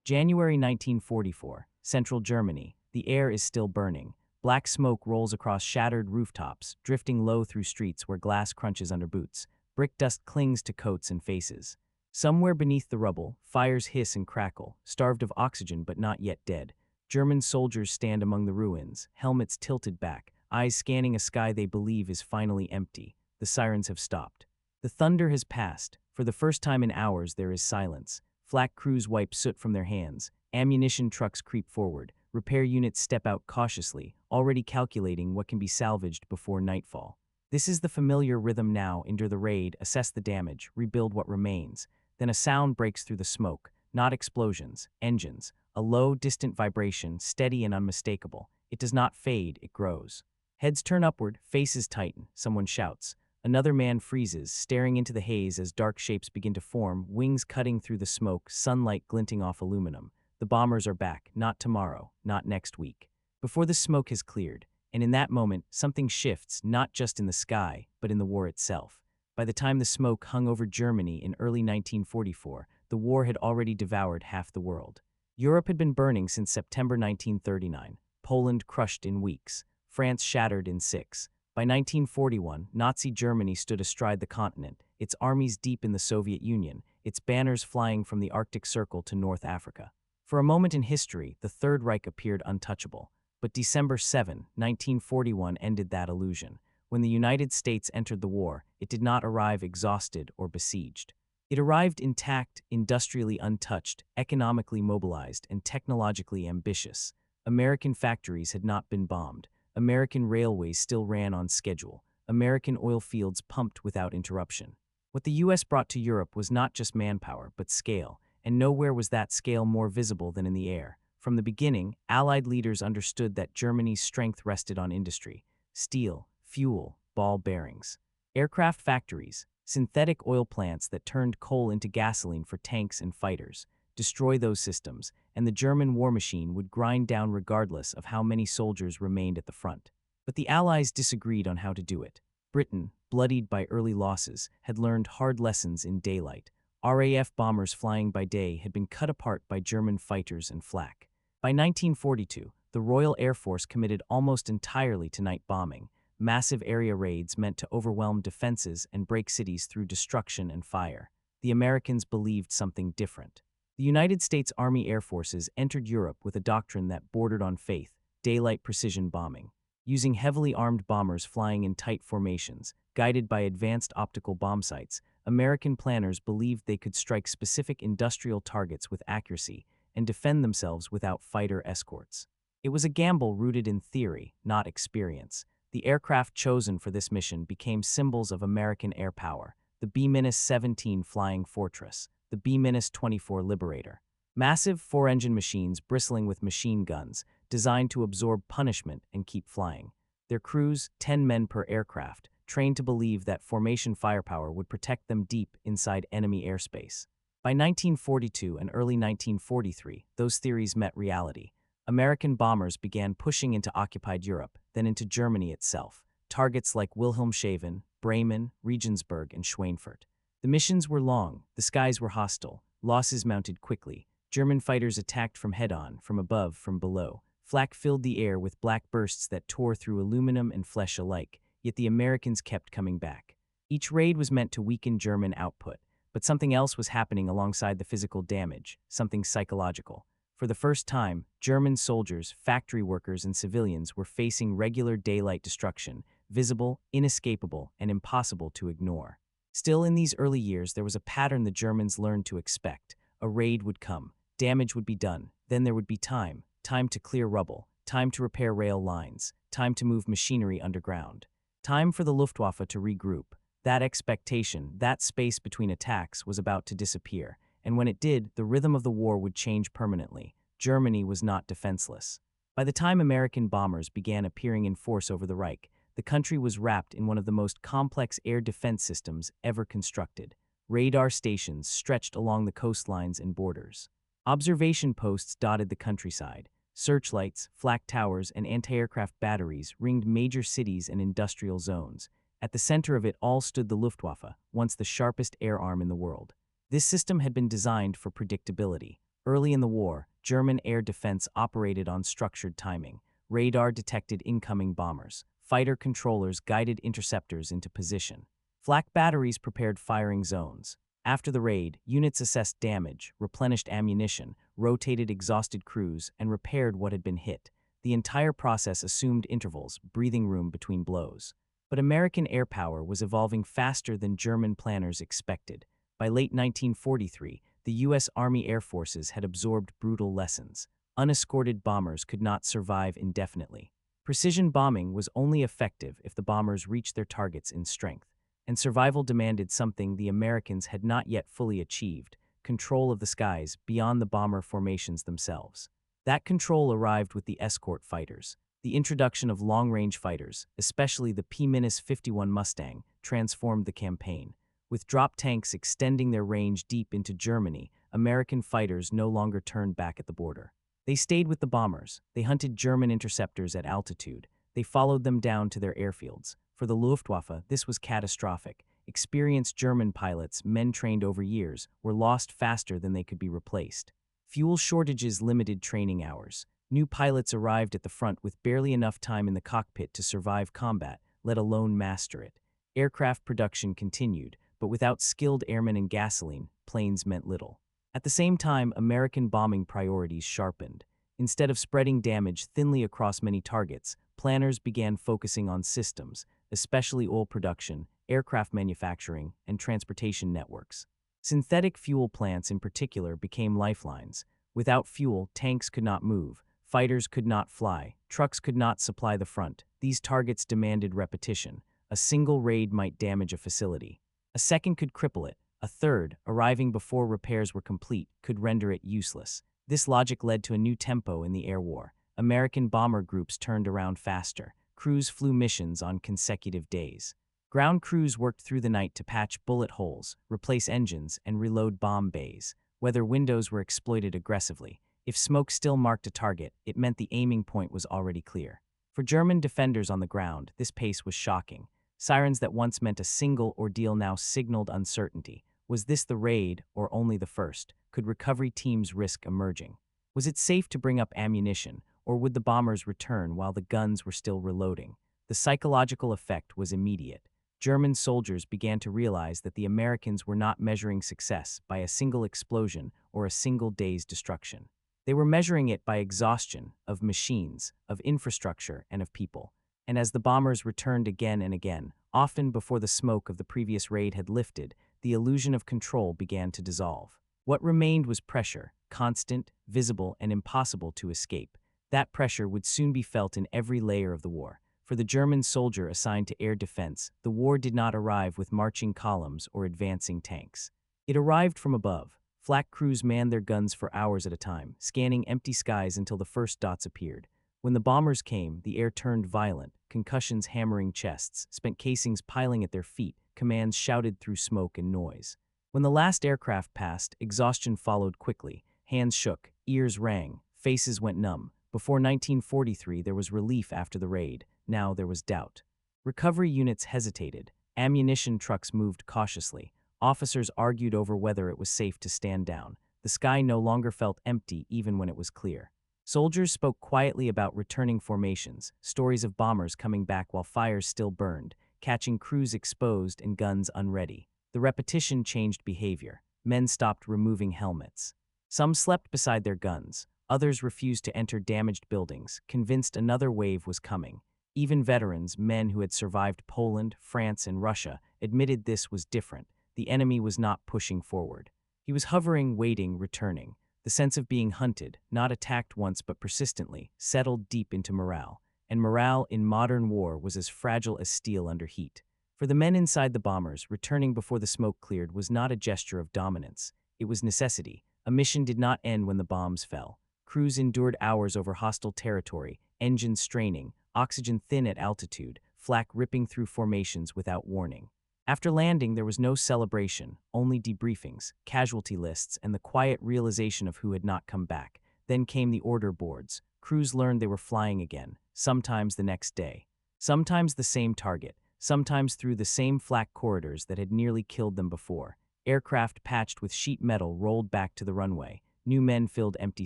January 1944, central Germany. The air is still burning. Black smoke rolls across shattered rooftops, drifting low through streets where glass crunches under boots. Brick dust clings to coats and faces. Somewhere beneath the rubble, fires hiss and crackle, starved of oxygen but not yet dead. German soldiers stand among the ruins, helmets tilted back, eyes scanning a sky they believe is finally empty. The sirens have stopped. The thunder has passed. For the first time in hours, there is silence. Flak crews wipe soot from their hands. Ammunition trucks creep forward. Repair units step out cautiously, already calculating what can be salvaged before nightfall. This is the familiar rhythm now. Endure the raid, assess the damage, rebuild what remains. Then a sound breaks through the smoke. Not explosions, engines. A low, distant vibration, steady and unmistakable. It does not fade, it grows. Heads turn upward, faces tighten. Someone shouts. Another man freezes, staring into the haze as dark shapes begin to form, wings cutting through the smoke, sunlight glinting off aluminum. The bombers are back, not tomorrow, not next week. Before the smoke has cleared, and in that moment, something shifts, not just in the sky, but in the war itself. By the time the smoke hung over Germany in early 1944, the war had already devoured half the world. Europe had been burning since September 1939, Poland crushed in weeks, France shattered in 6. By 1941, Nazi Germany stood astride the continent, its armies deep in the Soviet Union, its banners flying from the Arctic Circle to North Africa. For a moment in history, the Third Reich appeared untouchable. But December 7, 1941 ended that illusion. When the United States entered the war, it did not arrive exhausted or besieged. It arrived intact, industrially untouched, economically mobilized, and technologically ambitious. American factories had not been bombed. American railways still ran on schedule. American oil fields pumped without interruption. What the U.S. brought to Europe was not just manpower, but scale, and nowhere was that scale more visible than in the air. From the beginning, Allied leaders understood that Germany's strength rested on industry: steel, fuel, ball bearings. Aircraft factories, synthetic oil plants that turned coal into gasoline for tanks and fighters. Destroy those systems, and the German war machine would grind down regardless of how many soldiers remained at the front. But the Allies disagreed on how to do it. Britain, bloodied by early losses, had learned hard lessons in daylight. RAF bombers flying by day had been cut apart by German fighters and flak. By 1942, the Royal Air Force committed almost entirely to night bombing. Massive area raids meant to overwhelm defenses and break cities through destruction and fire. The Americans believed something different. The United States Army Air Forces entered Europe with a doctrine that bordered on faith: daylight precision bombing. Using heavily armed bombers flying in tight formations, guided by advanced optical bomb sights, American planners believed they could strike specific industrial targets with accuracy and defend themselves without fighter escorts. It was a gamble rooted in theory, not experience. The aircraft chosen for this mission became symbols of American air power: the B-17 Flying Fortress, the B-24 Liberator. Massive four-engine machines bristling with machine guns, designed to absorb punishment and keep flying. Their crews, 10 men per aircraft, trained to believe that formation firepower would protect them deep inside enemy airspace. By 1942 and early 1943, those theories met reality. American bombers began pushing into occupied Europe, then into Germany itself. Targets like Wilhelmshaven, Bremen, Regensburg, and Schweinfurt. The missions were long, the skies were hostile, losses mounted quickly. German fighters attacked from head-on, from above, from below. Flak filled the air with black bursts that tore through aluminum and flesh alike, yet the Americans kept coming back. Each raid was meant to weaken German output, but something else was happening alongside the physical damage, something psychological. For the first time, German soldiers, factory workers, and civilians were facing regular daylight destruction, visible, inescapable, and impossible to ignore. Still, in these early years, there was a pattern the Germans learned to expect. A raid would come, damage would be done, then there would be time to clear rubble, time to repair rail lines, time to move machinery underground, time for the Luftwaffe to regroup. That expectation, that space between attacks, was about to disappear, and when it did, the rhythm of the war would change permanently. Germany was not defenseless. By the time American bombers began appearing in force over the Reich, the country was wrapped in one of the most complex air defense systems ever constructed. Radar stations stretched along the coastlines and borders. Observation posts dotted the countryside. Searchlights, flak towers, and anti-aircraft batteries ringed major cities and industrial zones. At the center of it all stood the Luftwaffe, once the sharpest air arm in the world. This system had been designed for predictability. Early in the war, German air defense operated on structured timing. Radar detected incoming bombers. Fighter controllers guided interceptors into position. Flak batteries prepared firing zones. After the raid, units assessed damage, replenished ammunition, rotated exhausted crews, and repaired what had been hit. The entire process assumed intervals, breathing room between blows. But American air power was evolving faster than German planners expected. By late 1943, the U.S. Army Air Forces had absorbed brutal lessons. Unescorted bombers could not survive indefinitely. Precision bombing was only effective if the bombers reached their targets in strength, and survival demanded something the Americans had not yet fully achieved: control of the skies beyond the bomber formations themselves. That control arrived with the escort fighters. The introduction of long-range fighters, especially the P-51 Mustang, transformed the campaign. With drop tanks extending their range deep into Germany, American fighters no longer turned back at the border. They stayed with the bombers. They hunted German interceptors at altitude. They followed them down to their airfields. For the Luftwaffe, this was catastrophic. Experienced German pilots, men trained over years, were lost faster than they could be replaced. Fuel shortages limited training hours. New pilots arrived at the front with barely enough time in the cockpit to survive combat, let alone master it. Aircraft production continued, but without skilled airmen and gasoline, planes meant little. At the same time, American bombing priorities sharpened. Instead of spreading damage thinly across many targets, planners began focusing on systems, especially oil production, aircraft manufacturing, and transportation networks. Synthetic fuel plants in particular became lifelines. Without fuel, tanks could not move, fighters could not fly, trucks could not supply the front. These targets demanded repetition. A single raid might damage a facility. A second could cripple it. A third, arriving before repairs were complete, could render it useless. This logic led to a new tempo in the air war. American bomber groups turned around faster. Crews flew missions on consecutive days. Ground crews worked through the night to patch bullet holes, replace engines, and reload bomb bays. Weather windows were exploited aggressively. If smoke still marked a target, it meant the aiming point was already clear. For German defenders on the ground, this pace was shocking. Sirens that once meant a single ordeal now signaled uncertainty. Was this the raid, or only the first? Could recovery teams risk emerging? Was it safe to bring up ammunition, or would the bombers return while the guns were still reloading? The psychological effect was immediate. German soldiers began to realize that the Americans were not measuring success by a single explosion or a single day's destruction. They were measuring it by exhaustion of machines, of infrastructure, and of people. And as the bombers returned again and again, often before the smoke of the previous raid had lifted, the illusion of control began to dissolve. What remained was pressure, constant, visible, and impossible to escape. That pressure would soon be felt in every layer of the war. For the German soldier assigned to air defense, the war did not arrive with marching columns or advancing tanks. It arrived from above. Flak crews manned their guns for hours at a time, scanning empty skies until the first dots appeared. When the bombers came, the air turned violent, concussions hammering chests, spent casings piling at their feet, commands shouted through smoke and noise. When the last aircraft passed, exhaustion followed quickly. Hands shook, ears rang, faces went numb. Before 1943, there was relief after the raid. Now there was doubt. Recovery units hesitated. Ammunition trucks moved cautiously. Officers argued over whether it was safe to stand down. The sky no longer felt empty even when it was clear. Soldiers spoke quietly about returning formations, stories of bombers coming back while fires still burned, catching crews exposed and guns unready. The repetition changed behavior. Men stopped removing helmets. Some slept beside their guns. Others refused to enter damaged buildings, convinced another wave was coming. Even veterans, men who had survived Poland, France, and Russia, admitted this was different. The enemy was not pushing forward. He was hovering, waiting, returning. The sense of being hunted, not attacked once but persistently, settled deep into morale. And morale in modern war was as fragile as steel under heat. For the men inside the bombers, returning before the smoke cleared was not a gesture of dominance. It was necessity. A mission did not end when the bombs fell. Crews endured hours over hostile territory, engines straining, oxygen thin at altitude, flak ripping through formations without warning. After landing, there was no celebration, only debriefings, casualty lists, and the quiet realization of who had not come back. Then came the order boards. Crews learned they were flying again, sometimes the next day. Sometimes the same target, sometimes through the same flak corridors that had nearly killed them before. Aircraft patched with sheet metal rolled back to the runway. New men filled empty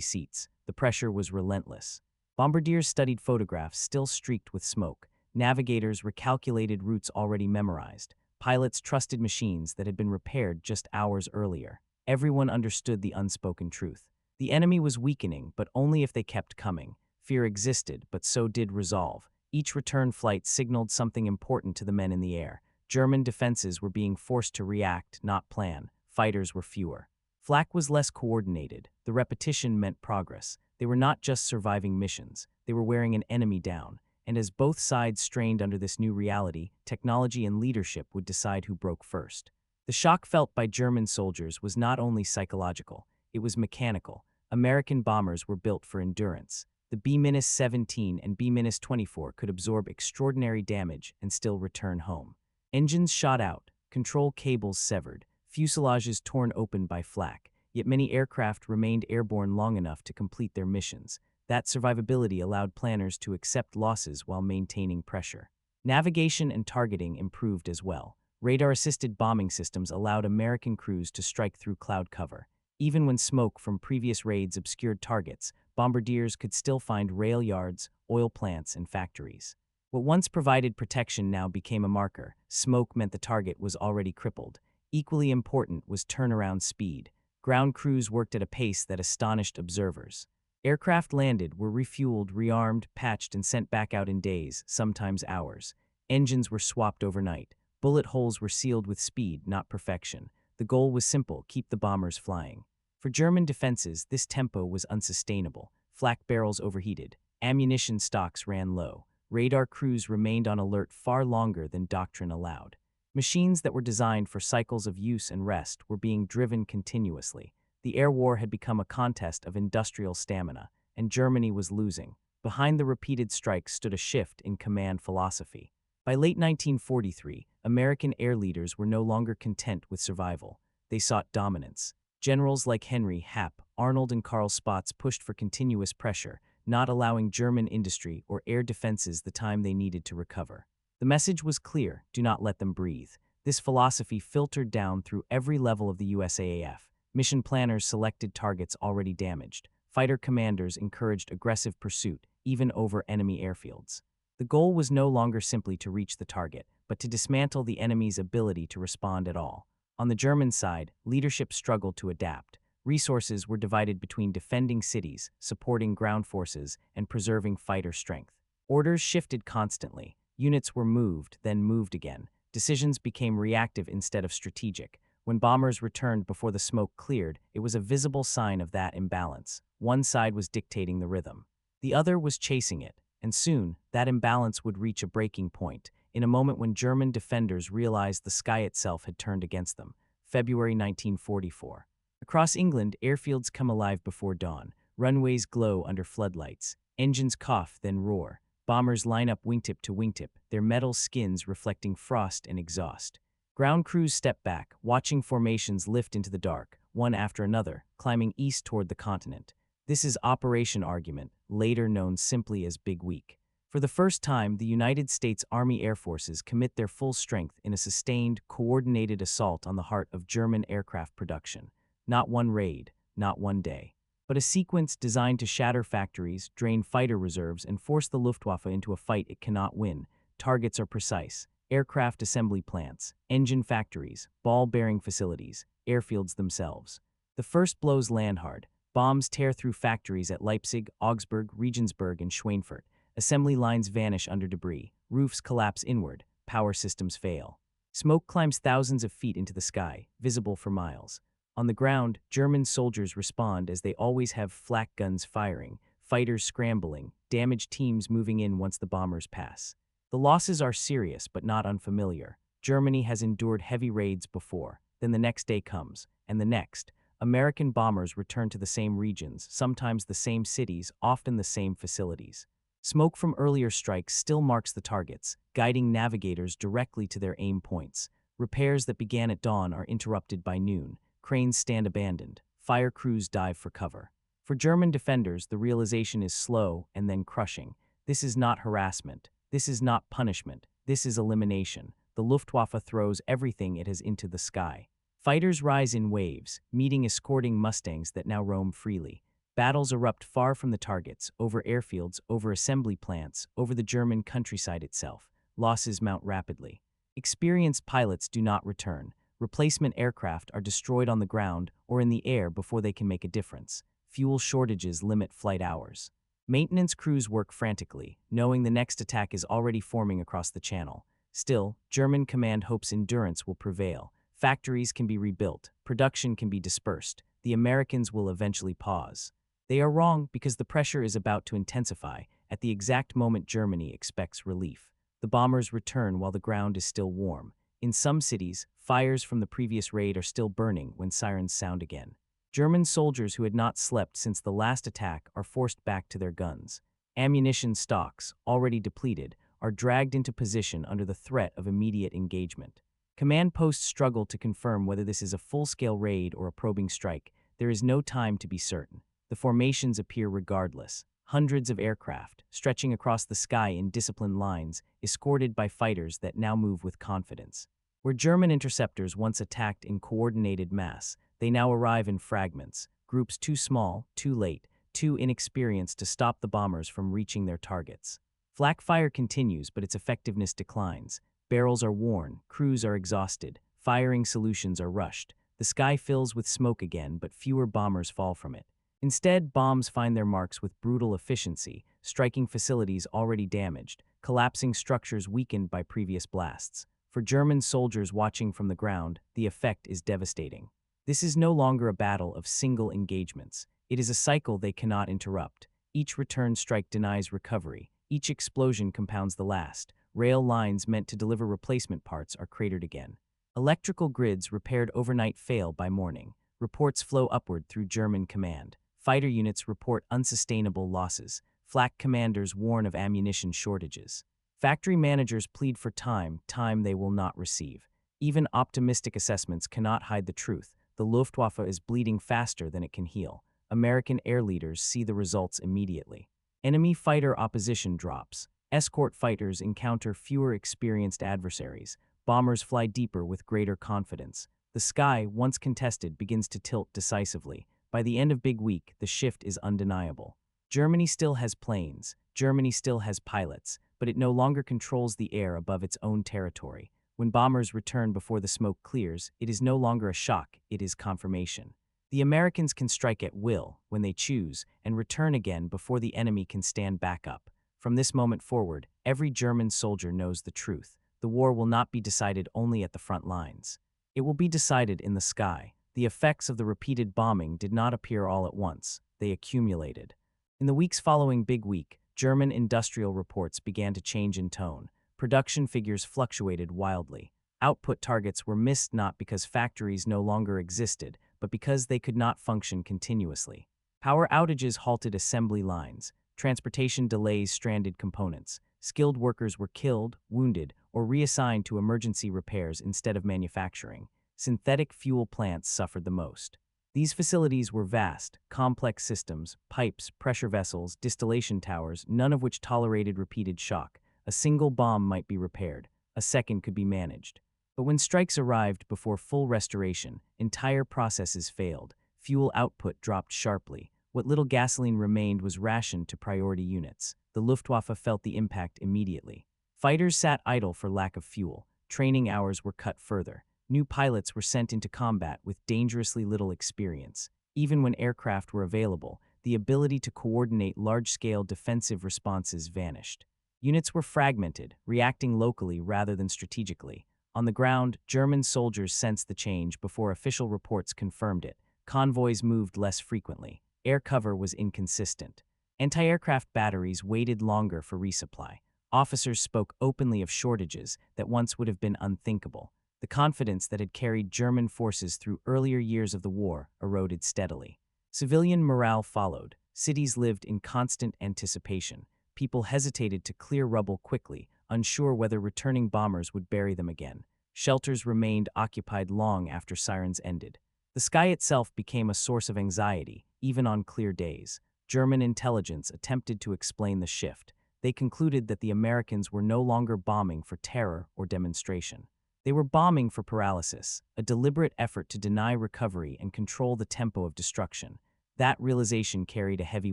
seats. The pressure was relentless. Bombardiers studied photographs still streaked with smoke. Navigators recalculated routes already memorized. Pilots trusted machines that had been repaired just hours earlier. Everyone understood the unspoken truth. The enemy was weakening, but only if they kept coming. Fear existed, but so did resolve. Each return flight signaled something important to the men in the air. German defenses were being forced to react, not plan. Fighters were fewer. Flak was less coordinated. The repetition meant progress. They were not just surviving missions. They were wearing an enemy down. And as both sides strained under this new reality, technology and leadership would decide who broke first. The shock felt by German soldiers was not only psychological, it was mechanical. American bombers were built for endurance. The B-17 and B-24 could absorb extraordinary damage and still return home. Engines shot out, control cables severed, fuselages torn open by flak, yet many aircraft remained airborne long enough to complete their missions. That survivability allowed planners to accept losses while maintaining pressure. Navigation and targeting improved as well. Radar-assisted bombing systems allowed American crews to strike through cloud cover. Even when smoke from previous raids obscured targets, bombardiers could still find rail yards, oil plants, and factories. What once provided protection now became a marker. Smoke meant the target was already crippled. Equally important was turnaround speed. Ground crews worked at a pace that astonished observers. Aircraft landed, were refueled, rearmed, patched, and sent back out in days, sometimes hours. Engines were swapped overnight. Bullet holes were sealed with speed, not perfection. The goal was simple: keep the bombers flying. For German defenses, this tempo was unsustainable. Flak barrels overheated. Ammunition stocks ran low. Radar crews remained on alert far longer than doctrine allowed. Machines that were designed for cycles of use and rest were being driven continuously. The air war had become a contest of industrial stamina, and Germany was losing. Behind the repeated strikes stood a shift in command philosophy. By late 1943, American air leaders were no longer content with survival. They sought dominance. Generals like Henry, Hap, Arnold, and Karl Spaatz pushed for continuous pressure, not allowing German industry or air defenses the time they needed to recover. The message was clear: do not let them breathe. This philosophy filtered down through every level of the USAAF. Mission planners selected targets already damaged. Fighter commanders encouraged aggressive pursuit, even over enemy airfields. The goal was no longer simply to reach the target, but to dismantle the enemy's ability to respond at all. On the German side, leadership struggled to adapt. Resources were divided between defending cities, supporting ground forces, and preserving fighter strength. Orders shifted constantly. Units were moved, then moved again. Decisions became reactive instead of strategic. When bombers returned before the smoke cleared, it was a visible sign of that imbalance. One side was dictating the rhythm. The other was chasing it, and soon, that imbalance would reach a breaking point, in a moment when German defenders realized the sky itself had turned against them. February 1944. Across England, airfields come alive before dawn. Runways glow under floodlights. Engines cough, then roar. Bombers line up wingtip to wingtip, their metal skins reflecting frost and exhaust. Ground crews step back, watching formations lift into the dark, one after another, climbing east toward the continent. This is Operation Argument, later known simply as Big Week. For the first time, the United States Army Air Forces commit their full strength in a sustained, coordinated assault on the heart of German aircraft production. Not one raid, not one day, but a sequence designed to shatter factories, drain fighter reserves, and force the Luftwaffe into a fight it cannot win. Targets are precise: aircraft assembly plants, engine factories, ball-bearing facilities, airfields themselves. The first blows land hard. Bombs tear through factories at Leipzig, Augsburg, Regensburg, and Schweinfurt. Assembly lines vanish under debris. Roofs collapse inward. Power systems fail. Smoke climbs thousands of feet into the sky, visible for miles. On the ground, German soldiers respond as they always have: flak guns firing, fighters scrambling, damaged teams moving in once the bombers pass. The losses are serious but not unfamiliar. Germany has endured heavy raids before. Then the next day comes, and the next. American bombers return to the same regions, sometimes the same cities, often the same facilities. Smoke from earlier strikes still marks the targets, guiding navigators directly to their aim points. Repairs that began at dawn are interrupted by noon. Cranes stand abandoned. Fire crews dive for cover. For German defenders, the realization is slow and then crushing. This is not harassment. This is not punishment. This is elimination. The Luftwaffe throws everything it has into the sky. Fighters rise in waves, meeting escorting Mustangs that now roam freely. Battles erupt far from the targets, over airfields, over assembly plants, over the German countryside itself. Losses mount rapidly. Experienced pilots do not return. Replacement aircraft are destroyed on the ground or in the air before they can make a difference. Fuel shortages limit flight hours. Maintenance crews work frantically, knowing the next attack is already forming across the channel. Still, German command hopes endurance will prevail. Factories can be rebuilt, production can be dispersed. The Americans will eventually pause. They are wrong because the pressure is about to intensify at the exact moment Germany expects relief. The bombers return while the ground is still warm. In some cities, fires from the previous raid are still burning when sirens sound again. German soldiers who had not slept since the last attack are forced back to their guns. Ammunition stocks, already depleted, are dragged into position under the threat of immediate engagement. Command posts struggle to confirm whether this is a full-scale raid or a probing strike. There is no time to be certain. The formations appear regardless. Hundreds of aircraft, stretching across the sky in disciplined lines, escorted by fighters that now move with confidence. Where German interceptors once attacked in coordinated mass, they now arrive in fragments, groups too small, too late, too inexperienced to stop the bombers from reaching their targets. Flak fire continues, but its effectiveness declines. Barrels are worn, crews are exhausted, firing solutions are rushed. The sky fills with smoke again, but fewer bombers fall from it. Instead, bombs find their marks with brutal efficiency, striking facilities already damaged, collapsing structures weakened by previous blasts. For German soldiers watching from the ground, the effect is devastating. This is no longer a battle of single engagements. It is a cycle they cannot interrupt. Each return strike denies recovery. Each explosion compounds the last. Rail lines meant to deliver replacement parts are cratered again. Electrical grids repaired overnight fail by morning. Reports flow upward through German command. Fighter units report unsustainable losses. Flak commanders warn of ammunition shortages. Factory managers plead for time they will not receive. Even optimistic assessments cannot hide the truth. The Luftwaffe is bleeding faster than it can heal. American air leaders see the results immediately. Enemy fighter opposition drops. Escort fighters encounter fewer experienced adversaries. Bombers fly deeper with greater confidence. The sky, once contested, begins to tilt decisively. By the end of Big Week, the shift is undeniable. Germany still has planes. Germany still has pilots, but it no longer controls the air above its own territory. When bombers return before the smoke clears, it is no longer a shock, it is confirmation. The Americans can strike at will, when they choose, and return again before the enemy can stand back up. From this moment forward, every German soldier knows the truth. The war will not be decided only at the front lines. It will be decided in the sky. The effects of the repeated bombing did not appear all at once. They accumulated. In the weeks following Big Week, German industrial reports began to change in tone. Production figures fluctuated wildly. Output targets were missed not because factories no longer existed, but because they could not function continuously. Power outages halted assembly lines. Transportation delays stranded components. Skilled workers were killed, wounded, or reassigned to emergency repairs instead of manufacturing. Synthetic fuel plants suffered the most. These facilities were vast, complex systems, pipes, pressure vessels, distillation towers, none of which tolerated repeated shock. A single bomb might be repaired. A second could be managed. But when strikes arrived before full restoration, entire processes failed. Fuel output dropped sharply. What little gasoline remained was rationed to priority units. The Luftwaffe felt the impact immediately. Fighters sat idle for lack of fuel. Training hours were cut further. New pilots were sent into combat with dangerously little experience. Even when aircraft were available, the ability to coordinate large-scale defensive responses vanished. Units were fragmented, reacting locally rather than strategically. On the ground, German soldiers sensed the change before official reports confirmed it. Convoys moved less frequently. Air cover was inconsistent. Anti-aircraft batteries waited longer for resupply. Officers spoke openly of shortages that once would have been unthinkable. The confidence that had carried German forces through earlier years of the war eroded steadily. Civilian morale followed. Cities lived in constant anticipation. People hesitated to clear rubble quickly, unsure whether returning bombers would bury them again. Shelters remained occupied long after sirens ended. The sky itself became a source of anxiety, even on clear days. German intelligence attempted to explain the shift. They concluded that the Americans were no longer bombing for terror or demonstration. They were bombing for paralysis, a deliberate effort to deny recovery and control the tempo of destruction. That realization carried a heavy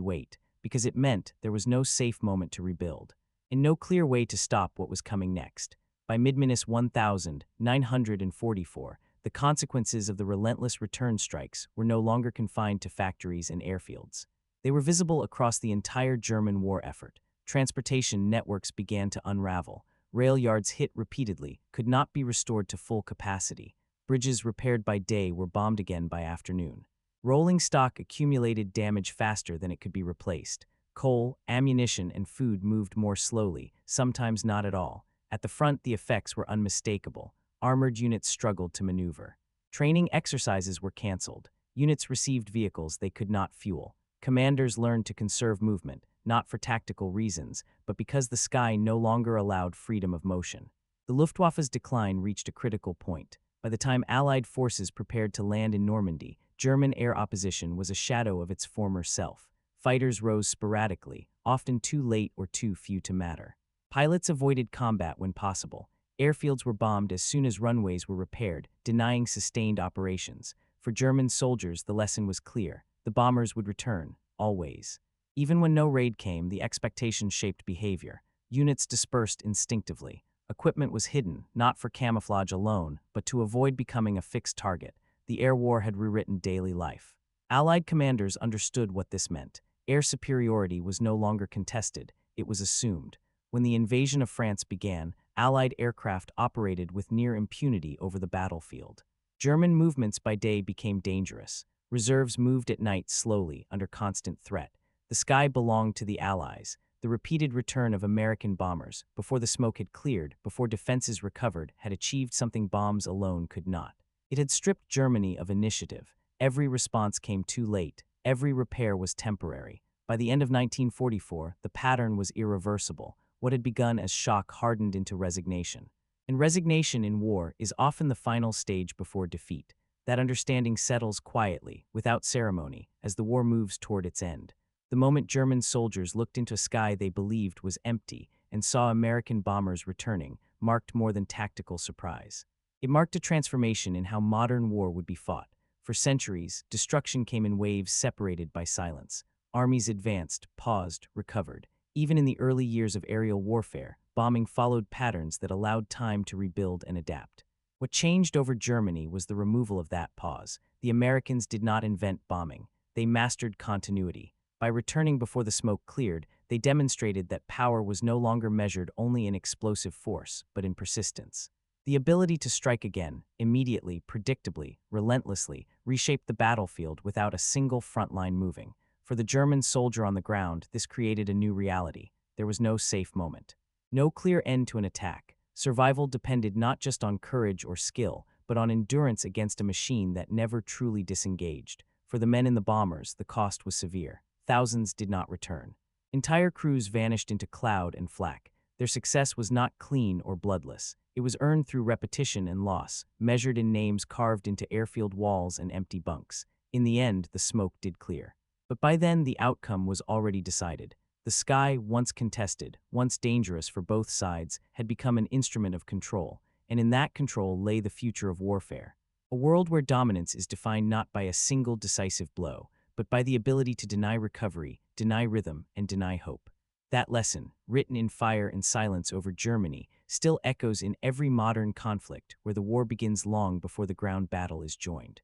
weight, because it meant there was no safe moment to rebuild, and no clear way to stop what was coming next. By mid-1944, the consequences of the relentless return strikes were no longer confined to factories and airfields. They were visible across the entire German war effort. Transportation networks began to unravel. Rail yards hit repeatedly, could not be restored to full capacity. Bridges repaired by day were bombed again by afternoon. Rolling stock accumulated damage faster than it could be replaced. Coal, ammunition, and food moved more slowly, sometimes not at all. At the front, the effects were unmistakable. Armored units struggled to maneuver. Training exercises were canceled. Units received vehicles they could not fuel. Commanders learned to conserve movement, not for tactical reasons, but because the sky no longer allowed freedom of motion. The Luftwaffe's decline reached a critical point. By the time Allied forces prepared to land in Normandy, German air opposition was a shadow of its former self. Fighters rose sporadically, often too late or too few to matter. Pilots avoided combat when possible. Airfields were bombed as soon as runways were repaired, denying sustained operations. For German soldiers, the lesson was clear. The bombers would return, always. Even when no raid came, the expectation shaped behavior. Units dispersed instinctively. Equipment was hidden, not for camouflage alone, but to avoid becoming a fixed target. The air war had rewritten daily life. Allied commanders understood what this meant. Air superiority was no longer contested, it was assumed. When the invasion of France began, Allied aircraft operated with near impunity over the battlefield. German movements by day became dangerous. Reserves moved at night slowly, under constant threat. The sky belonged to the Allies. The repeated return of American bombers, before the smoke had cleared, before defenses recovered, had achieved something bombs alone could not. It had stripped Germany of initiative. Every response came too late. Every repair was temporary. By the end of 1944, the pattern was irreversible. What had begun as shock hardened into resignation. And resignation in war is often the final stage before defeat. That understanding settles quietly, without ceremony, as the war moves toward its end. The moment German soldiers looked into a sky they believed was empty and saw American bombers returning, marked more than tactical surprise. It marked a transformation in how modern war would be fought. For centuries, destruction came in waves separated by silence. Armies advanced, paused, recovered. Even in the early years of aerial warfare, bombing followed patterns that allowed time to rebuild and adapt. What changed over Germany was the removal of that pause. The Americans did not invent bombing. They mastered continuity. By returning before the smoke cleared, they demonstrated that power was no longer measured only in explosive force, but in persistence. The ability to strike again, immediately, predictably, relentlessly, reshaped the battlefield without a single front line moving. For the German soldier on the ground, this created a new reality. There was no safe moment. No clear end to an attack. Survival depended not just on courage or skill, but on endurance against a machine that never truly disengaged. For the men in the bombers, the cost was severe. Thousands did not return. Entire crews vanished into cloud and flak. Their success was not clean or bloodless. It was earned through repetition and loss, measured in names carved into airfield walls and empty bunks. In the end, the smoke did clear. But by then, the outcome was already decided. The sky, once contested, once dangerous for both sides, had become an instrument of control, and in that control lay the future of warfare. A world where dominance is defined not by a single decisive blow, but by the ability to deny recovery, deny rhythm, and deny hope. That lesson, written in fire and silence over Germany, still echoes in every modern conflict where the war begins long before the ground battle is joined.